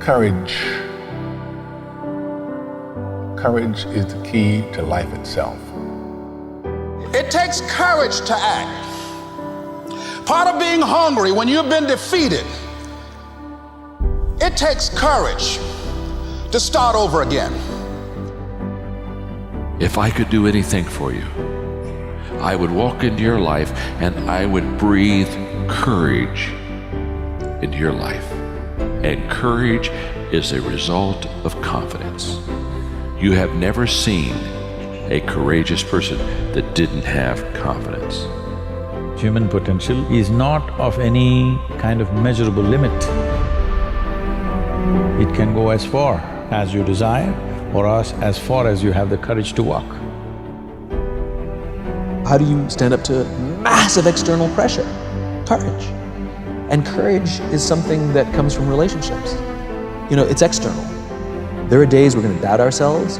Courage. Courage is the key to life itself. It takes courage to act. Part of being hungry when you've been defeated, it takes courage to start over again. If I could do anything for you, I would walk into your life and I would breathe courage into your life. And courage is a result of confidence. You have never seen a courageous person that didn't have confidence. Human potential is not of any kind of measurable limit. It can go as far as you desire or as far as you have the courage to walk. How do you stand up to massive external pressure? Courage. And courage is something that comes from relationships. You know, it's external. There are days we're going to doubt ourselves.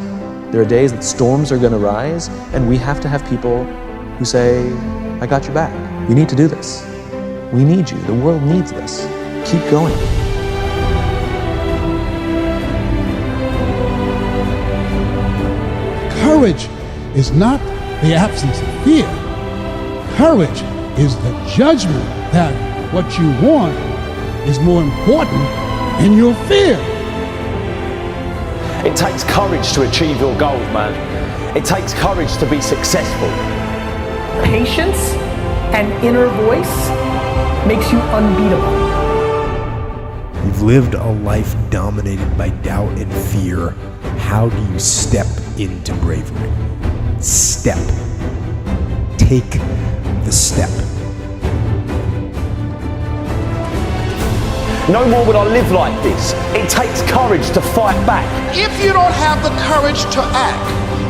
There are days that storms are going to rise, and we have to have people who say, I got your back. You need to do this. We need you. The world needs this. Keep going. Courage is not the absence of fear. Courage is the judgment that what you want is more important than your fear. It takes courage to achieve your goals, man. It takes courage to be successful. Patience and inner voice makes you unbeatable. You've lived a life dominated by doubt and fear. How do you step into bravery? Step. Take the step. No more would I live like this. It takes courage to fight back. If you don't have the courage to act,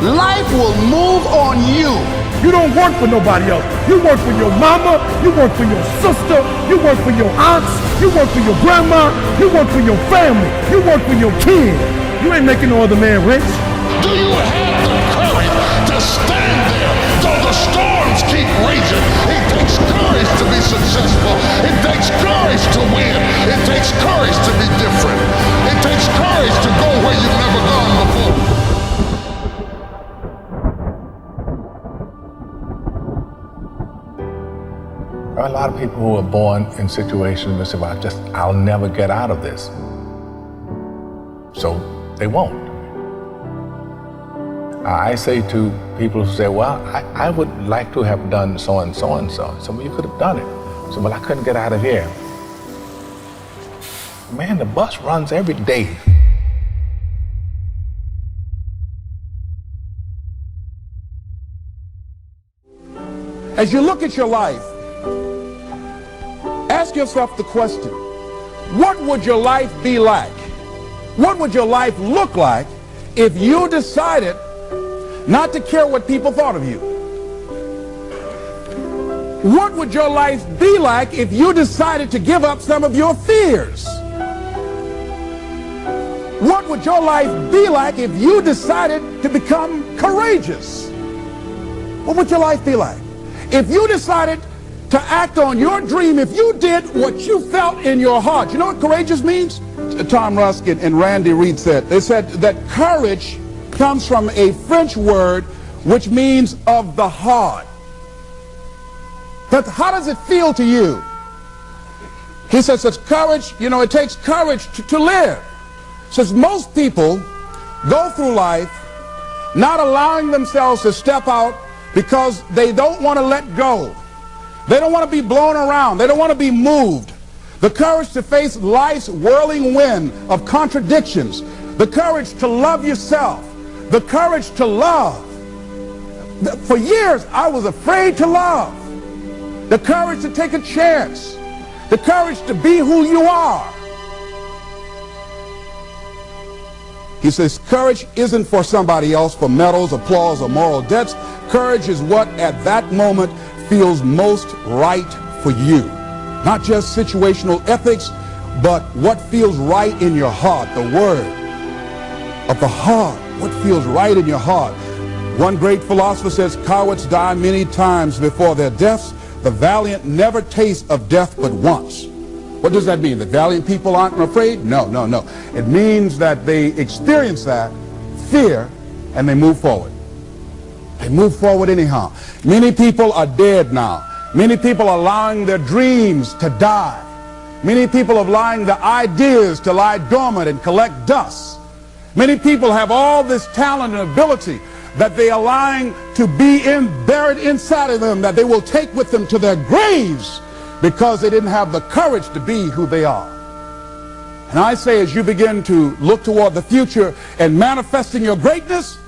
life will move on you. You don't work for nobody else. You work for your mama, you work for your sister, you work for your aunts, you work for your grandma, you work for your family, you work for your kids. You ain't making no other man rich. Do you have the courage to stand there though the storms keep raging? It takes courage to be successful. It takes courage to win. It takes courage to be different. It takes courage to go where you've never gone before. There are a lot of people who are born in situations that say, well, I'll never get out of this. So they won't. I say to people who say, well, I would like to have done so and so and so. So well, you could have done it. So, well, I couldn't get out of here. Man, the bus runs every day. As you look at your life, ask yourself the question, what would your life be like? What would your life look like if you decided not to care what people thought of you? What would your life be like if you decided to give up some of your fears? What would your life be like if you decided to become courageous? What would your life be like? If you decided to act on your dream, if you did what you felt in your heart. You know what courageous means? Tom Rusk and Randy Reed said. They said that courage comes from a French word which means of the heart. But how does it feel to you? He says it's courage, you know, it takes courage to live. Says most people go through life not allowing themselves to step out because they don't want to let go. They don't want to be blown around. They don't want to be moved. The courage to face life's whirling wind of contradictions. The courage to love yourself. The courage to love. For years, I was afraid to love. The courage to take a chance. The courage to be who you are. He says courage isn't for somebody else, for medals, applause, or moral debts. Courage is what at that moment feels most right for you. Not just situational ethics, but what feels right in your heart, the word of the heart, what feels right in your heart. One great philosopher says, cowards die many times before their deaths. The valiant never taste of death but once. What does that mean? That valiant people aren't afraid? No, no, no. It means that they experience that fear and they move forward. They move forward anyhow. Many people are dead now. Many people are allowing their dreams to die. Many people are allowing the ideas to lie dormant and collect dust. Many people have all this talent and ability that they are allowing to be buried inside of them, that they will take with them to their graves because they didn't have the courage to be who they are. And I say, as you begin to look toward the future and manifesting your greatness,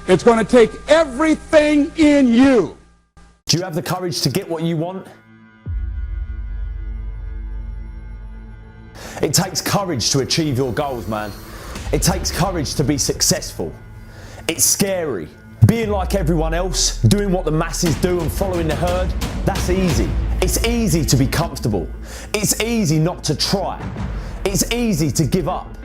it's going to take everything in you. Do you have the courage to get what you want? It takes courage to achieve your goals, man. It takes courage to be successful. It's scary. Being like everyone else, doing what the masses do and following the herd, that's easy. It's easy to be comfortable. It's easy not to try. It's easy to give up.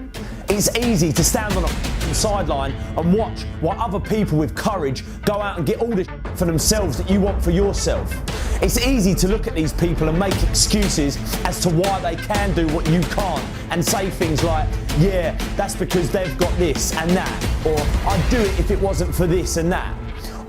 It's easy to stand on a sideline and watch while other people with courage go out and get all the for themselves that you want for yourself. It's easy to look at these people and make excuses as to why they can do what you can't and say things like, yeah, that's because they've got this and that, or I'd do it if it wasn't for this and that.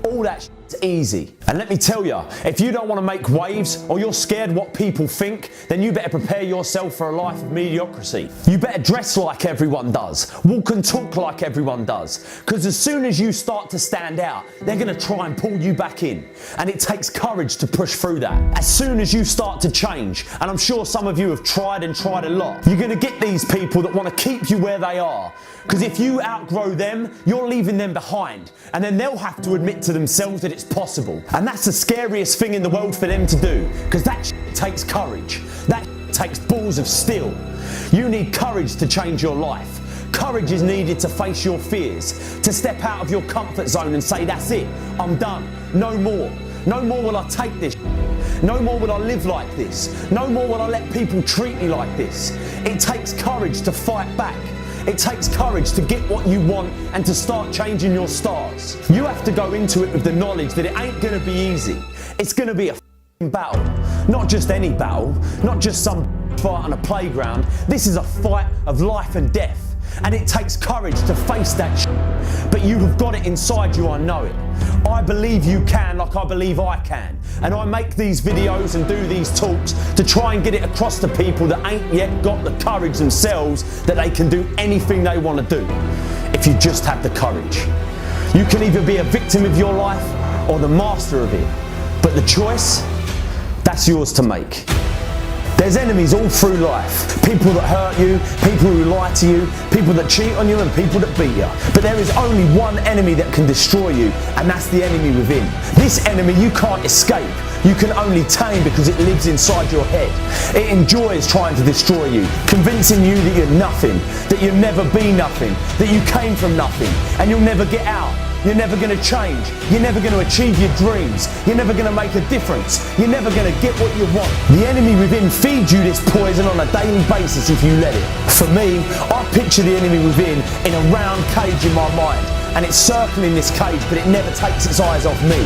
All that shit's easy. And let me tell you, if you don't want to make waves or you're scared what people think, then you better prepare yourself for a life of mediocrity. You better dress like everyone does, walk and talk like everyone does, because as soon as you start to stand out, they're going to try and pull you back in. And it takes courage to push through that. As soon as you start to change, and I'm sure some of you have tried and tried a lot, you're going to get these people that want to keep you where they are. Because if you outgrow them, you're leaving them behind. And then they'll have to admit to themselves that it's possible. And that's the scariest thing in the world for them to do. Because that shit takes courage. That shit takes balls of steel. You need courage to change your life. Courage is needed to face your fears. To step out of your comfort zone and say, that's it, I'm done. No more. No more will I take this shit. No more will I live like this. No more will I let people treat me like this. It takes courage to fight back. It takes courage to get what you want and to start changing your stars. You have to go into it with the knowledge that it ain't going to be easy. It's going to be a battle. Not just any battle, not just some fight on a playground. This is a fight of life and death. And it takes courage to face that shit. But you have got it inside you, I know it. I believe you can like I believe I can. And I make these videos and do these talks to try and get it across to people that ain't yet got the courage themselves that they can do anything they want to do. If you just have the courage. You can either be a victim of your life or the master of it. But the choice, that's yours to make. There's enemies all through life. People that hurt you, people who lie to you, people that cheat on you and people that beat you. But there is only one enemy that can destroy you, and that's the enemy within. This enemy you can't escape. You can only tame because it lives inside your head. It enjoys trying to destroy you, convincing you that you're nothing, that you'll never be nothing, that you came from nothing, and you'll never get out. You're never going to change. You're never going to achieve your dreams. You're never going to make a difference. You're never going to get what you want. The enemy within feeds you this poison on a daily basis if you let it. For me, I picture the enemy within in a round cage in my mind. And it's circling this cage, but it never takes its eyes off me.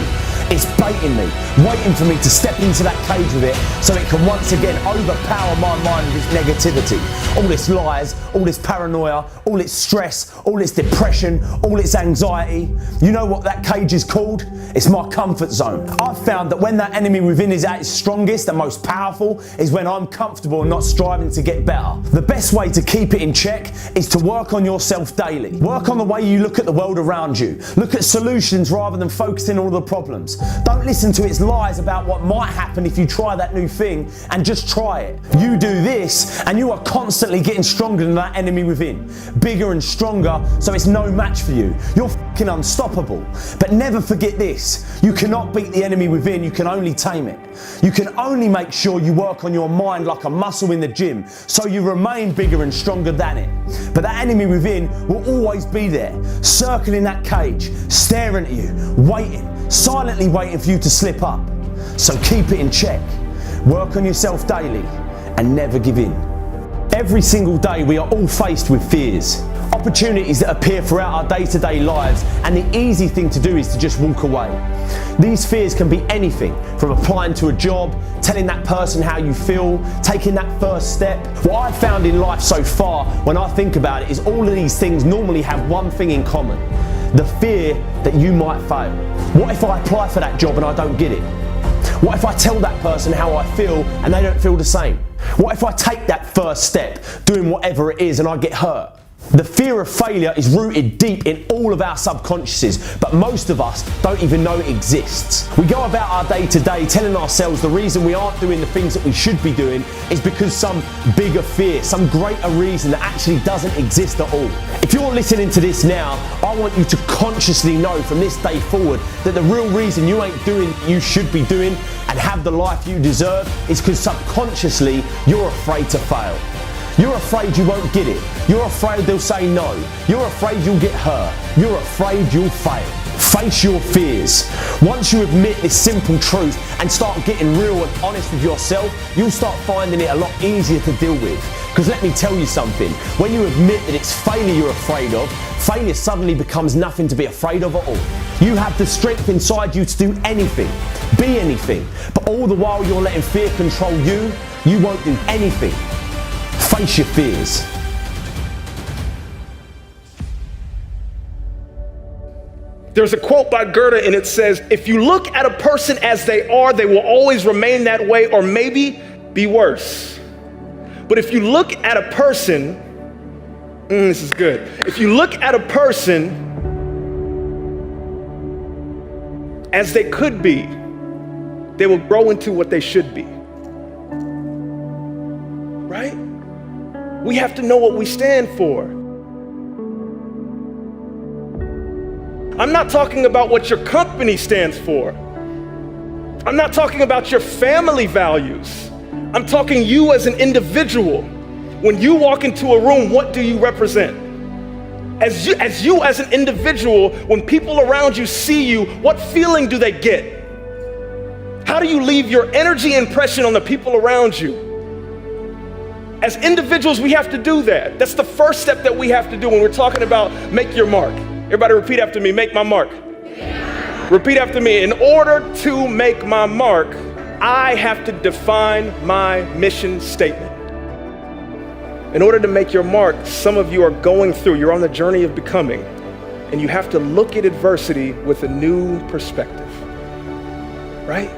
It's baiting me, waiting for me to step into that cage with it so it can once again overpower my mind with its negativity. All this lies, all this paranoia, all its stress, all its depression, all its anxiety. You know what that cage is called? It's my comfort zone. I've found that when that enemy within is at its strongest and most powerful is when I'm comfortable and not striving to get better. The best way to keep it in check is to work on yourself daily. Work on the way you look at the world around you. Look at solutions rather than focusing on all the problems. Don't listen to its lies about what might happen if you try that new thing, and just try it. You do this and you are constantly getting stronger than that enemy within. Bigger and stronger, so it's no match for you. You're fucking unstoppable. But never forget this. You cannot beat the enemy within, you can only tame it. You can only make sure you work on your mind like a muscle in the gym, so you remain bigger and stronger than it. But that enemy within will always be there, circling that cage, staring at you, waiting, silently waiting for you to slip up. So keep it in check. Work on yourself daily and never give in. Every single day we are all faced with fears. opportunities that appear throughout our day-to-day lives, and the easy thing to do is to just walk away. These fears can be anything from applying to a job, telling that person how you feel, taking that first step. What I've found in life so far, when I think about it, is all of these things normally have one thing in common: the fear that you might fail. What if I apply for that job and I don't get it? What if I tell that person how I feel and they don't feel the same? What if I take that first step, doing whatever it is, and I get hurt? The fear of failure is rooted deep in all of our subconsciouses, but most of us don't even know it exists. We go about our day to day telling ourselves the reason we aren't doing the things that we should be doing is because some bigger fear, some greater reason that actually doesn't exist at all. If you're listening to this now, I want you to consciously know from this day forward that the real reason you ain't doing what you should be doing and have the life you deserve is because subconsciously you're afraid to fail. You're afraid you won't get it. You're afraid they'll say no. You're afraid you'll get hurt. You're afraid you'll fail. Face your fears. Once you admit this simple truth and start getting real and honest with yourself, you'll start finding it a lot easier to deal with. Because let me tell you something, when you admit that it's failure you're afraid of, failure suddenly becomes nothing to be afraid of at all. You have the strength inside you to do anything, be anything, but all the while you're letting fear control you, you won't do anything. Face your fears. There's a quote by Goethe and it says, if you look at a person as they are, they will always remain that way or maybe be worse. But if you look at a person, this is good. If you look at a person as they could be, they will grow into what they should be. Right? We have to know what we stand for. I'm not talking about what your company stands for. I'm not talking about your family values. I'm talking you as an individual. When you walk into a room, what do you represent? As you as an individual, when people around you see you, what feeling do they get? How do you leave your energy impression on the people around you? As individuals, we have to do that. That's the first step that we have to do when we're talking about make your mark. Everybody repeat after me, make my mark. Repeat after me, in order to make my mark, I have to define my mission statement. In order to make your mark, some of you are going through, you're on the journey of becoming, and you have to look at adversity with a new perspective, right?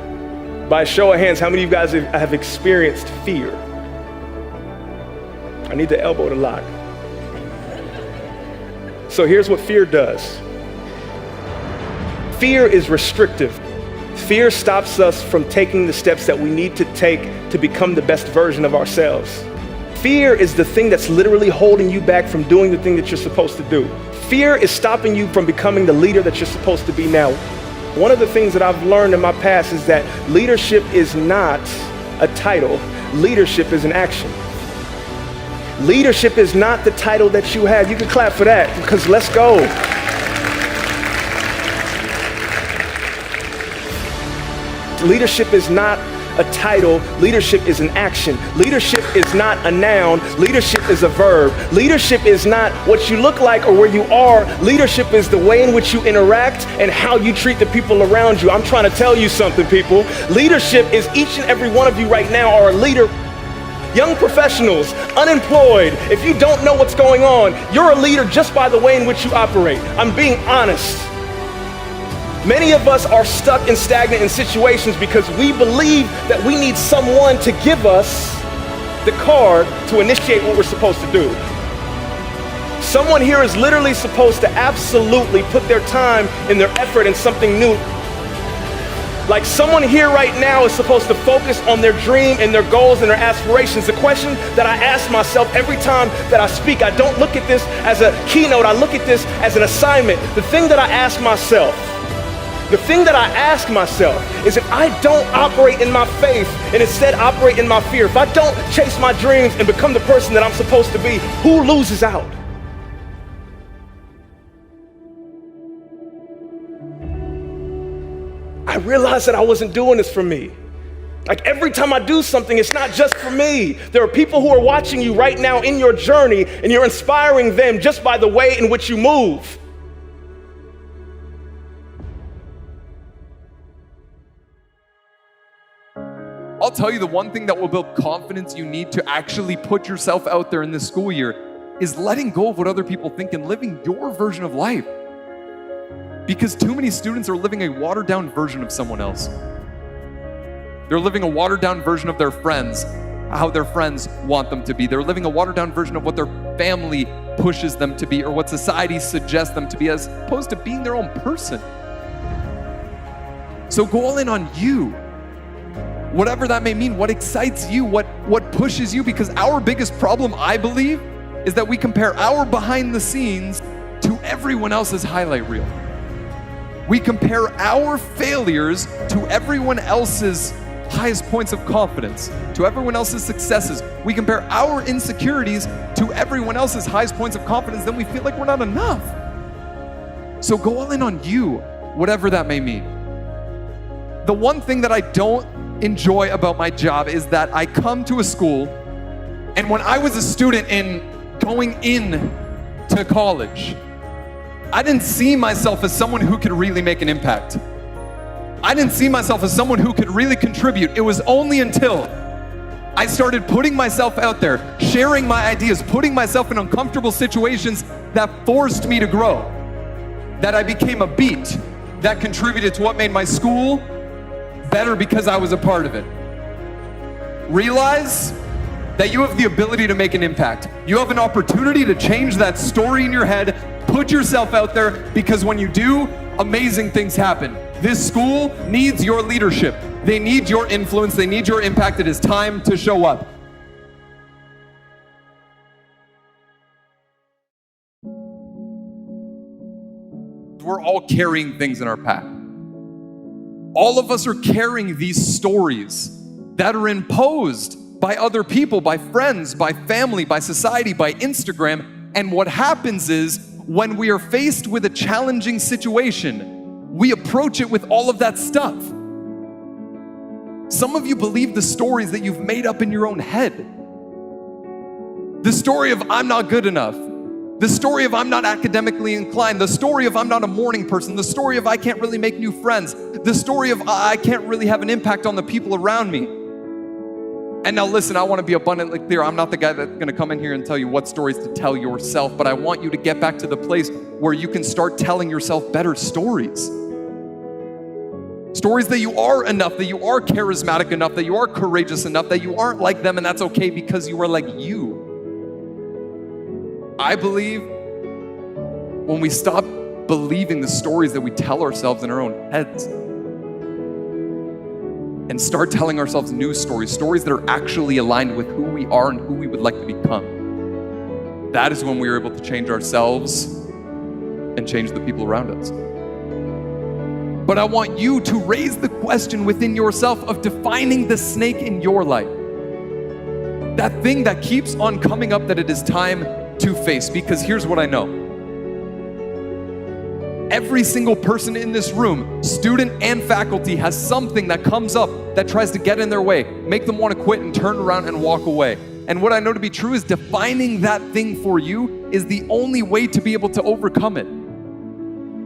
By a show of hands, how many of you guys have experienced fear? I need the elbow to lock. So here's what fear does. Fear is restrictive. Fear stops us from taking the steps that we need to take to become the best version of ourselves. Fear is the thing that's literally holding you back from doing the thing that you're supposed to do. Fear is stopping you from becoming the leader that you're supposed to be now. One of the things that I've learned in my past is that leadership is not a title. Leadership is an action. Leadership is not the title that you have. You can clap for that because let's go. Leadership is not a title. Leadership is an action. Leadership is not a noun. Leadership is a verb. Leadership is not what you look like or where you are. Leadership is the way in which you interact and how you treat the people around you. I'm trying to tell you something, people. Leadership is each and every one of you right now are a leader. Young professionals, unemployed, if you don't know what's going on, you're a leader just by the way in which you operate. I'm being honest. Many of us are stuck and stagnant in situations because we believe that we need someone to give us the card to initiate what we're supposed to do. Someone here is literally supposed to absolutely put their time and their effort in something new. Like someone here right now is supposed to focus on their dream and their goals and their aspirations. The question that I ask myself every time that I speak, I don't look at this as a keynote, I look at this as an assignment. The thing that I ask myself is if I don't operate in my faith and instead operate in my fear, if I don't chase my dreams and become the person that I'm supposed to be, who loses out? I realized that I wasn't doing this for me. Like every time I do something, it's not just for me. There are people who are watching you right now in your journey, and you're inspiring them just by the way in which you move. I'll tell you, the one thing that will build confidence you need to actually put yourself out there in this school year is letting go of what other people think and living your version of life. Because too many students are living a watered down version of someone else. They're living a watered down version of their friends, how their friends want them to be. They're living a watered down version of what their family pushes them to be or what society suggests them to be, as opposed to being their own person. So go all in on you. Whatever that may mean, what excites you, what pushes you, because our biggest problem, I believe, is that we compare our behind the scenes to everyone else's highlight reel. We compare our failures to everyone else's highest points of confidence, to everyone else's successes. We compare our insecurities to everyone else's highest points of confidence, then we feel like we're not enough. So go all in on you, whatever that may mean. The one thing that I don't enjoy about my job is that I come to a school, and when I was a student in going in to college, I didn't see myself as someone who could really make an impact. I didn't see myself as someone who could really contribute. It was only until I started putting myself out there, sharing my ideas, putting myself in uncomfortable situations that forced me to grow, that I became a beat that contributed to what made my school better because I was a part of it. Realize that you have the ability to make an impact. You have an opportunity to change that story in your head. Put yourself out there, because when you do, amazing things happen. This school needs your leadership. They need your influence. They need your impact. It is time to show up. We're all carrying things in our pack. All of us are carrying these stories that are imposed by other people, by friends, by family, by society, by Instagram. And what happens is, when we are faced with a challenging situation, we approach it with all of that stuff. Some of you believe the stories that you've made up in your own head. The story of I'm not good enough. The story of I'm not academically inclined. The story of I'm not a morning person. The story of I can't really make new friends. The story of I can't really have an impact on the people around me. And now listen, I want to be abundantly clear. I'm not the guy that's going to come in here and tell you what stories to tell yourself, but I want you to get back to the place where you can start telling yourself better stories. Stories that you are enough, that you are charismatic enough, that you are courageous enough, that you aren't like them, and that's okay because you are like you. I believe when we stop believing the stories that we tell ourselves in our own heads and start telling ourselves new stories, stories that are actually aligned with who we are and who we would like to become, that is when we are able to change ourselves and change the people around us. But I want you to raise the question within yourself of defining the snake in your life. That thing that keeps on coming up that it is time to face, because here's what I know. Every single person in this room, student and faculty, has something that comes up that tries to get in their way, make them want to quit and turn around and walk away. And what I know to be true is defining that thing for you is the only way to be able to overcome it.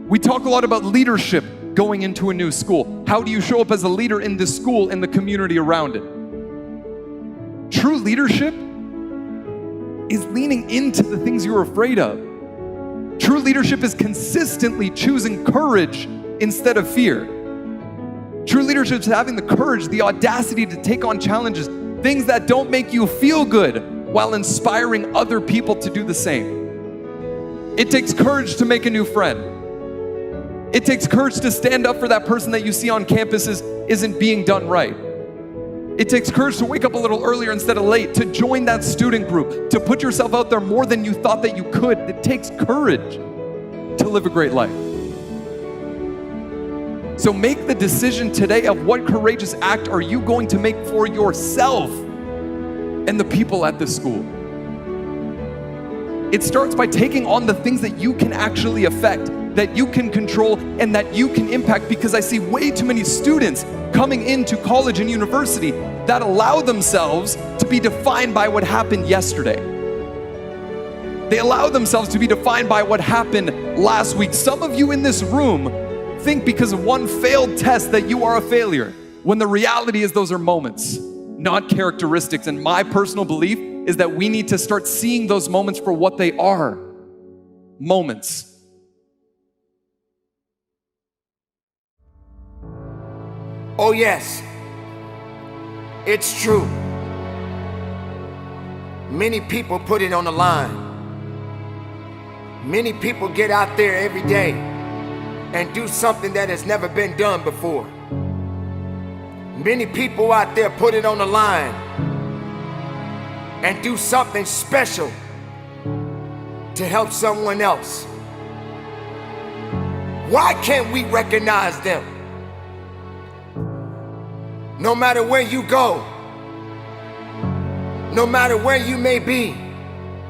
We talk a lot about leadership going into a new school. How do you show up as a leader in this school and the community around it? True leadership is leaning into the things you're afraid of. True leadership is consistently choosing courage instead of fear. True leadership is having the courage, the audacity to take on challenges, things that don't make you feel good, while inspiring other people to do the same. It takes courage to make a new friend. It takes courage to stand up for that person that you see on campuses isn't being done right. It takes courage to wake up a little earlier instead of late, to join that student group, to put yourself out there more than you thought that you could. It takes courage to live a great life. So make the decision today of what courageous act are you going to make for yourself and the people at this school. It starts by taking on the things that you can actually affect, that you can control, and that you can impact, because I see way too many students coming into college and university that allow themselves to be defined by what happened yesterday. They allow themselves to be defined by what happened last week. Some of you in this room think because of one failed test that you are a failure, when the reality is those are moments, not characteristics. And my personal belief is that we need to start seeing those moments for what they are, moments. Oh yes, it's true. Many people put it on the line. Many people get out there every day and do something that has never been done before. Many people out there put it on the line and do something special to help someone else. Why can't we recognize them? No matter where you go, no matter where you may be,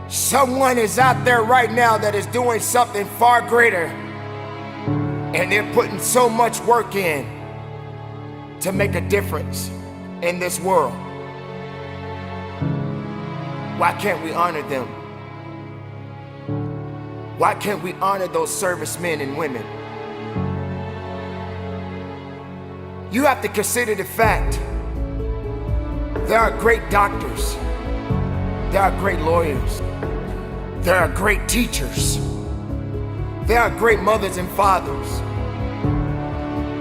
someone is out there right now that is doing something far greater, and they're putting so much work in to make a difference in this world. Why can't we honor them? Why can't we honor those servicemen and women? You have to consider the fact there are great doctors, there are great lawyers, there are great teachers, there are great mothers and fathers,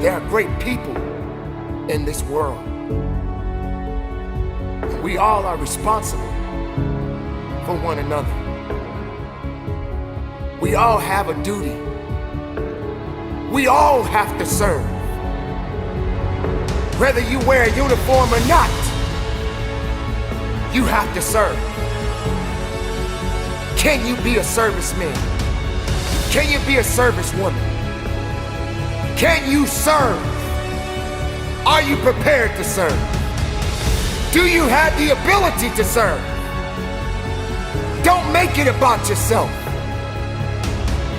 there are great people in this world. And we all are responsible for one another. We all have a duty. We all have to serve. Whether you wear a uniform or not, you have to serve. Can you be a serviceman? Can you be a servicewoman? Can you serve? Are you prepared to serve? Do you have the ability to serve? Don't make it about yourself.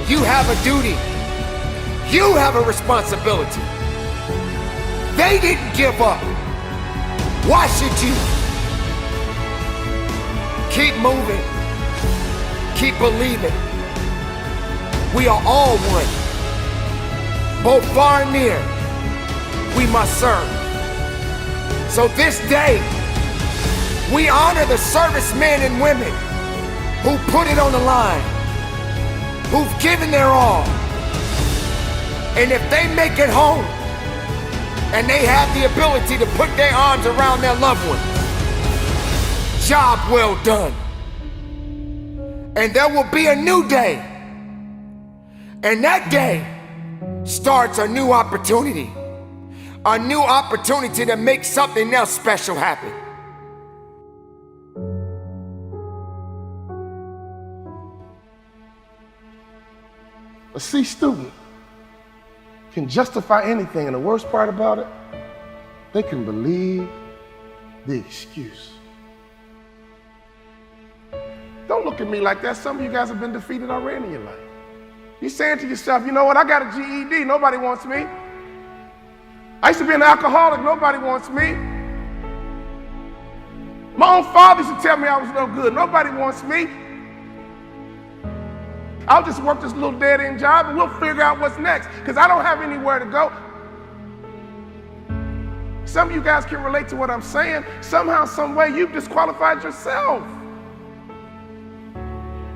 You have a duty. You have a responsibility. They didn't give up. Why should you? Keep moving. Keep believing. We are all one. Both far and near, we must serve. So this day, we honor the servicemen and women who put it on the line, who've given their all. And if they make it home, and they have the ability to put their arms around their loved ones, job well done. And there will be a new day. And that day starts a new opportunity. A new opportunity to make something else special happen. A C student can justify anything, and the worst part about it, they can believe the excuse. Don't look at me like that. Some of you guys have been defeated already in your life. You're saying to yourself, you know what, I got a GED, nobody wants me. I used to be an alcoholic, nobody wants me. My own father used to tell me I was no good, nobody wants me. I'll just work this little dead-end job and we'll figure out what's next, because I don't have anywhere to go. Some of you guys can relate to what I'm saying. Somehow, some way, you've disqualified yourself.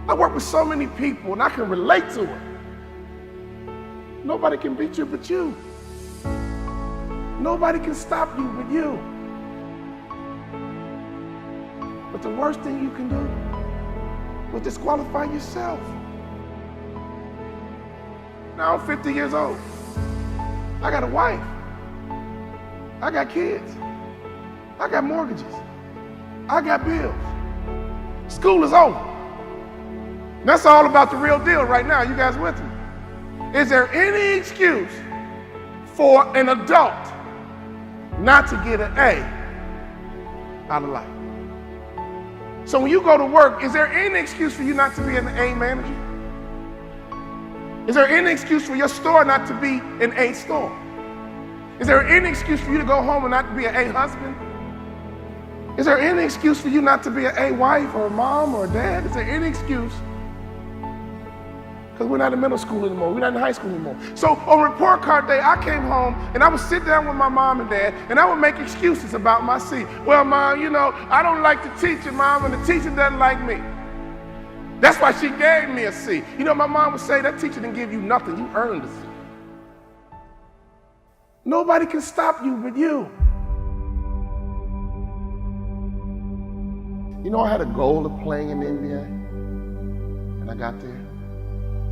I work with so many people and I can relate to it. Nobody can beat you but you. Nobody can stop you but you. But the worst thing you can do is disqualify yourself. Now I'm 50 years old. I got a wife. I got kids. I got mortgages. I got bills. School is over. That's all about the real deal right now. You guys with me? Is there any excuse for an adult not to get an A out of life? So when you go to work, is there any excuse for you not to be an A manager? Is there any excuse for your store not to be an A store? Is there any excuse for you to go home and not be an A husband? Is there any excuse for you not to be an A wife or a mom or a dad? Is there any excuse? Because we're not in middle school anymore. We're not in high school anymore. So on report card day, I came home and I would sit down with my mom and dad and I would make excuses about my C. Well, Mom, you know, I don't like the teacher, Mom, and the teacher doesn't like me. That's why she gave me a C. You know, my mom would say, that teacher didn't give you nothing. You earned a C. Nobody can stop you but you. You know, I had a goal of playing in the NBA, and I got there.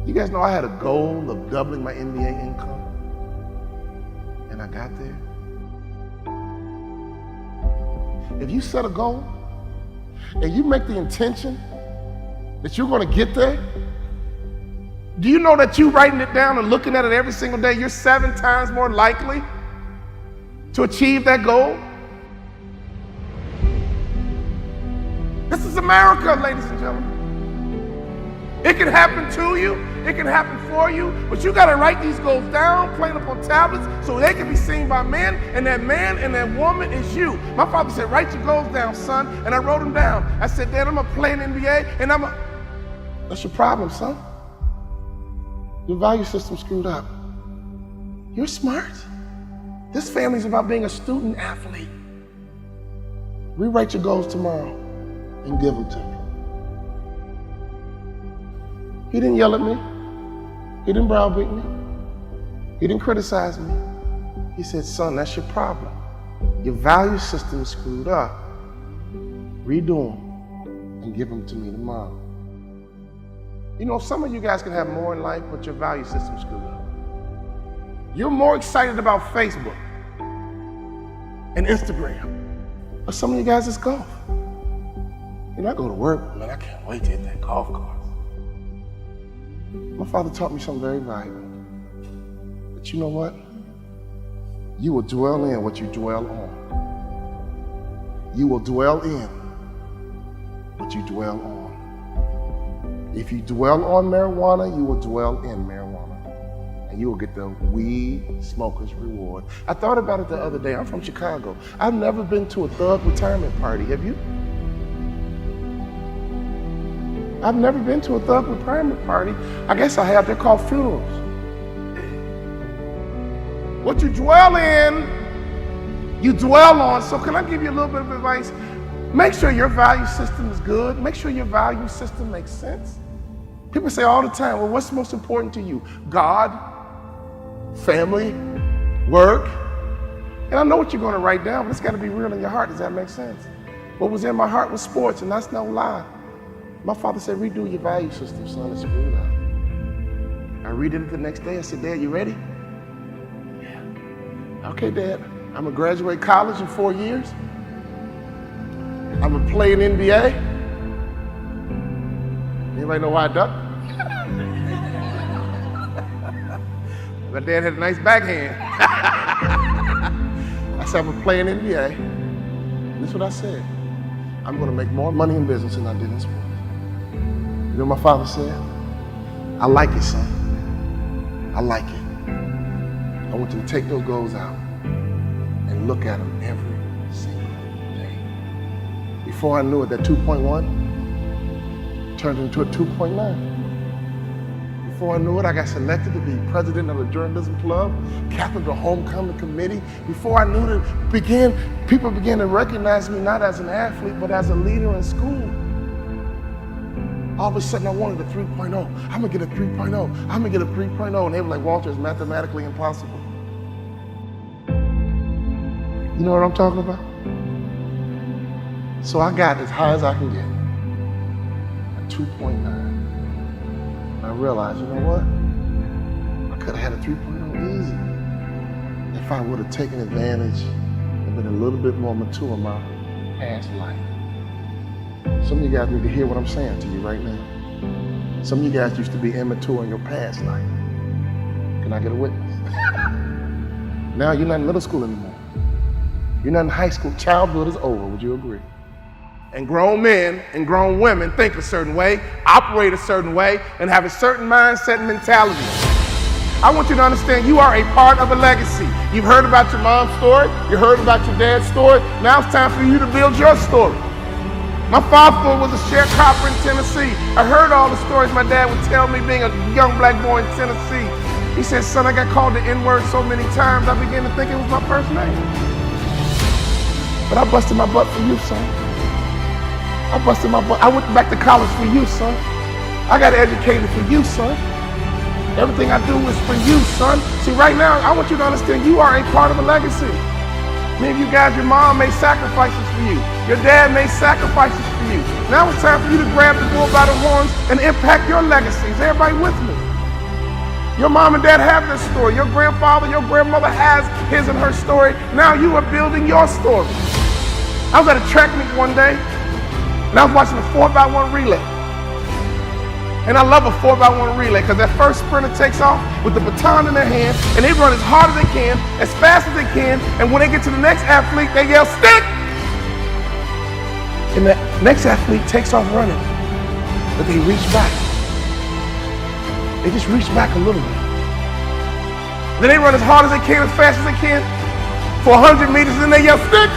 You guys know I had a goal of doubling my NBA income, and I got there. If you set a goal, and you make the intention that you're gonna get there, do you know that you writing it down and looking at it every single day, you're 7 times more likely to achieve that goal? This is America, ladies and gentlemen. It can happen to you, it can happen for you, but you gotta write these goals down, plain up on tablets, so they can be seen by men, and that man and that woman is you. My father said, write your goals down, son, and I wrote them down. I said, Dad, I'm gonna play in the NBA, and That's your problem, son. Your value system's screwed up. You're smart. This family's about being a student athlete. Rewrite your goals tomorrow and give them to me. He didn't yell at me. He didn't browbeat me. He didn't criticize me. He said, son, that's your problem. Your value system is screwed up. Redo them and give them to me tomorrow. You know, some of you guys can have more in life, but your value system is screwed up. You're more excited about Facebook and Instagram. But some of you guys, it's golf. You know, I go to work, man, I can't wait to hit that golf course. My father taught me something very valuable. But you know what? You will dwell in what you dwell on. You will dwell in what you dwell on. If you dwell on marijuana, you will dwell in marijuana. And you will get the weed smoker's reward. I thought about it the other day. I'm from Chicago. I've never been to a thug retirement party. Have you? I've never been to a thug retirement party. I guess I have. They're called funerals. What you dwell in, you dwell on. So can I give you a little bit of advice? Make sure your value system is good. Make sure your value system makes sense. People say all the time, well, what's most important to you? God, family, work. And I know what you're going to write down, but it's got to be real in your heart. Does that make sense? What was in my heart was sports, and that's no lie. My father said, redo your value system, son, it's screwed up. I redid it the next day. I said, Dad, you ready? Yeah. Okay, Dad, I'm gonna graduate college in 4 years. I'm gonna play in NBA. Anybody know why I ducked? My dad had a nice backhand. I said, I'm gonna play in NBA. And this is what I said. I'm gonna make more money in business than I did in sports. You know what my father said? I like it, son. I like it. I want you to take those goals out and look at them every single day. Before I knew it, that 2.1 turned into a 2.9. Before I knew it, I got selected to be president of the journalism club, captain of the homecoming committee. Before I knew it, people began to recognize me not as an athlete, but as a leader in school. All of a sudden, I wanted a 3.0. I'm gonna get a 3.0. I'm gonna get a 3.0. And they were like, Walter, it's mathematically impossible. You know what I'm talking about? So I got as high as I can get, a 2.9. And I realized, you know what? I could have had a 3.0 easy if I would have taken advantage and been a little bit more mature in my past life. Some of you guys need to hear what I'm saying to you right now. Some of you guys used to be immature in your past life. Can I get a witness? Now you're not in middle school anymore. You're not in high school. Childhood is over, would you agree? And grown men and grown women think a certain way, operate a certain way, and have a certain mindset and mentality. I want you to understand you are a part of a legacy. You've heard about your mom's story. You heard about your dad's story. Now it's time for you to build your story. My father was a sharecropper in Tennessee. I heard all the stories my dad would tell me being a young black boy in Tennessee. He said, son, I got called the N-word so many times, I began to think it was my first name. But I busted my butt for you, son. I busted my butt. I went back to college for you, son. I got educated for you, son. Everything I do is for you, son. See, right now, I want you to understand you are a part of a legacy. Many of you guys, your mom made sacrifices for you. Your dad made sacrifices for you. Now it's time for you to grab the bull by the horns and impact your legacies. Everybody with me? Your mom and dad have this story. Your grandfather, your grandmother has his and her story. Now you are building your story. I was at a track meet one day, and I was watching a 4x1 relay. And I love a 4x1 relay because that first sprinter takes off with the baton in their hand and they run as hard as they can, as fast as they can, and when they get to the next athlete, they yell, stick! And the next athlete takes off running, but they reach back. They just reach back a little bit. Then they run as hard as they can, as fast as they can, for 100 meters, and then they yell, stick!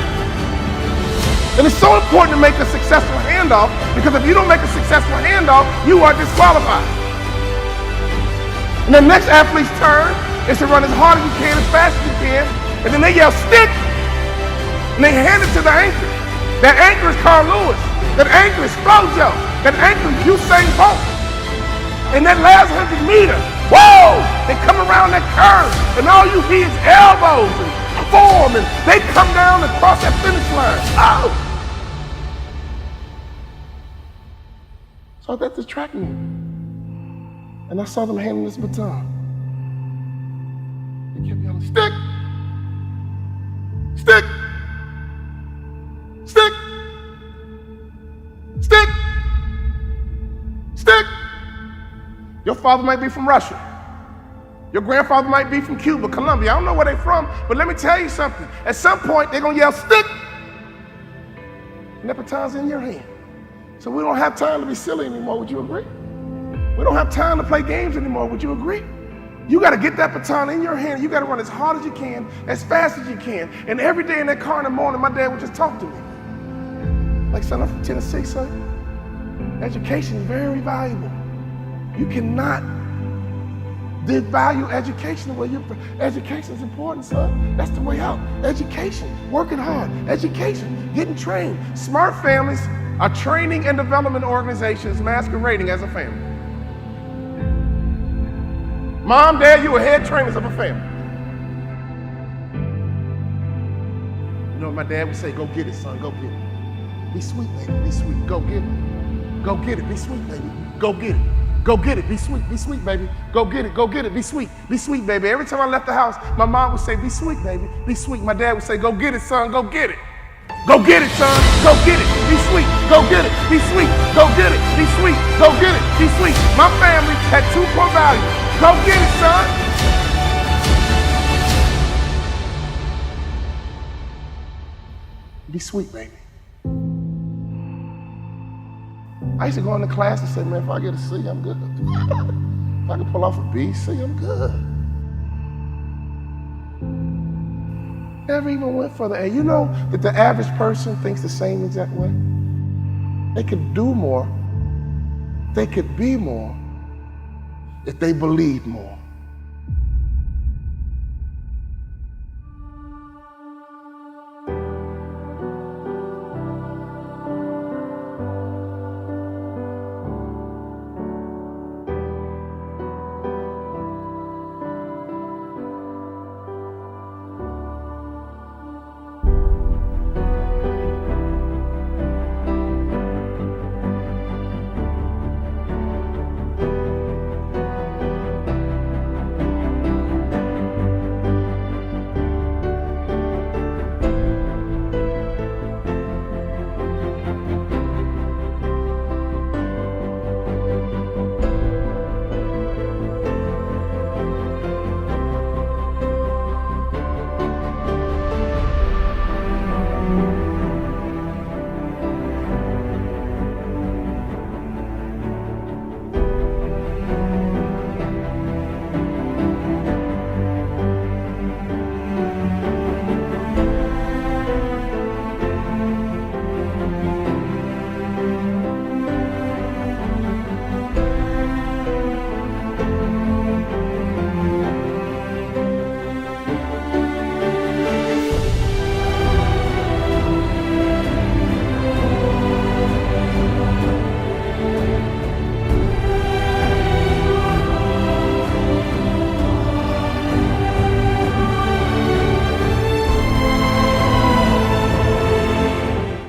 And it's so important to make a successful handoff because if you don't make a successful handoff, you are disqualified. And the next athlete's turn is to run as hard as you can, as fast as you can, and then they yell, stick! And they hand it to the anchor. That anchor is Carl Lewis. That anchor is Flojo. That anchor is Usain Bolt. And that last 100 meters, whoa! They come around that curve, and all you hear is elbows and form, and they come down and cross that finish line. Oh! So I was at this track meet, and I saw them handing this baton. They kept yelling, stick! Stick! Stick! Stick! Stick! Your father might be from Russia. Your grandfather might be from Cuba, Colombia. I don't know where they're from, but let me tell you something. At some point, they're gonna yell, stick! And that baton's in your hand. So we don't have time to be silly anymore, would you agree? We don't have time to play games anymore, would you agree? You gotta get that baton in your hand. You gotta run as hard as you can, as fast as you can. And every day in that car in the morning, my dad would just talk to me. Like, son, I'm from Tennessee, son. Education is very valuable. You cannot devalue education the way education is important, son. That's the way out. Education, working hard, education, getting trained. Smart families are training and development organizations masquerading as a family. Mom, dad, you are head trainers of a family. You know what my dad would say? Go get it, son, go get it. Be sweet, baby, be sweet, go get it. Go get it, be sweet, baby, go get it. Go get it, be sweet, baby. Go get it, be sweet, baby. Every time I left the house, my mom would say, be sweet, baby, be sweet. My dad would say, go get it, son, go get it. Go get it, son, go get it, be sweet, go get it, be sweet, go get it, be sweet, go get it, be sweet. My family had two core values. Go get it, son. Be sweet, baby. I used to go into class and say, man, if I get a C, I'm good. If I can pull off a B, C, I'm good. Never even went for the A. You know that the average person thinks the same exact way? They could do more, they could be more, if they believed more.